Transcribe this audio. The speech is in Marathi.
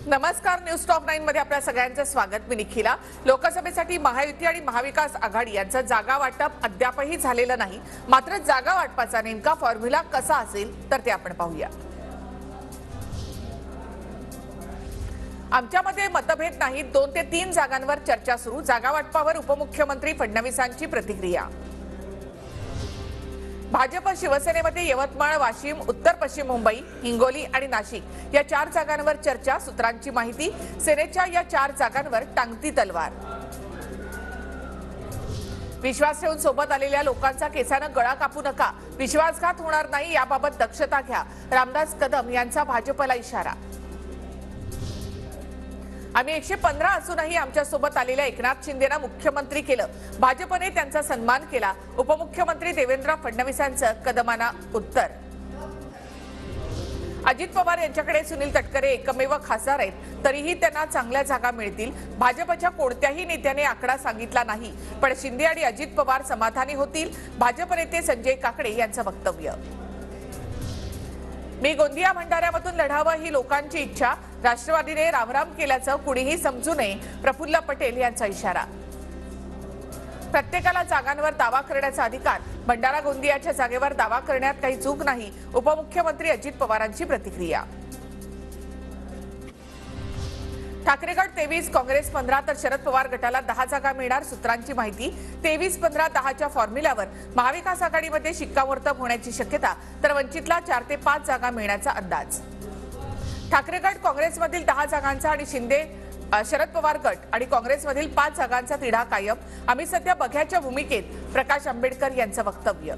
नमस्कार, न्यूज टॉप 9 मध्ये आपल्या सगळ्यांचं स्वागत. मी निखिला. लोकसभेसाठी महायुती आणि महाविकास आघाडी यांचं जागा वाटप अद्यापही झालेलं नाही. मात्र जागा वाटपाचा नेमका फॉर्म्युला कसा असेल तर ते आपण पाहूया. आमच्यामध्ये मतभेद नाहीत. 2 ते 3 जागांवर चर्चा सुरू. जागा वाटपावर उपमुख्यमंत्री फडणवीसांची प्रतिक्रिया. भाजप शिवसेनेमध्ये यवतमाळ, वाशिम, उत्तर पश्चिम मुंबई, हिंगोली आणि नाशिक या 4 जागांवर चर्चा. सूत्रांची माहिती, सेनेच्या या 4 जागांवर टांगती तलवार. विश्वास ठेवून सोबत आलेल्या लोकांचा केसानं गळा कापू नका. विश्वासघात होणार नाही याबाबत दक्षता घ्या. रामदास कदम यांचा भाजपला इशारा. आम्ही 115 असूनही आमच्या सोबत आलेल्या एकनाथ शिंदेना मुख्यमंत्री केलं. भाजपने त्यांचा सन्मान केला. उपमुख्यमंत्री देवेंद्र फडणवीसांचं कदमांना उत्तर. अजित पवार यांच्याकडे सुनील तटकरे एकमेव खासदार आहेत, तरीही त्यांना चांगल्या जागा मिळतील. भाजपच्या कोणत्याही नेत्याने आकडा सांगितला नाही, पण शिंदे आणि अजित पवार समाधानी होतील. भाजप नेते संजय काकडे यांचं वक्तव्य. मी गोंदिया भंडाऱ्यामधून लढावं ही लोकांची इच्छा. राष्ट्रवादीने रामराम केल्याचं कुणीही समजू नये. प्रफुल्ल पटेल यांचा इशारा. प्रत्येकाला जागांवर दावा करण्याचा अधिकार. भंडारा गोंदियाच्या जागेवर दावा करण्यात काही चूक नाही. उपमुख्यमंत्री अजित पवारांची प्रतिक्रिया. ठाकरे गट 23, काँग्रेस 15 तर शरद पवार गटाला 10 जागा मिळणार. सूत्रांची माहिती, 23-15-10च्या फॉर्म्युल्यावर महाविकास आघाडीमध्ये शिक्कामोर्तब होण्याची शक्यता, तर वंचितला 4 ते 5 जागा मिळण्याचा अंदाज. ठाकरे गट काँग्रेसमधील 10 जागांचा आणि शिंदे शरद पवार गट आणि काँग्रेसमधील 5 जागांचा तिढा कायम. आम्ही सध्या बघ्याच्या भूमिकेत. प्रकाश आंबेडकर यांचं वक्तव्य.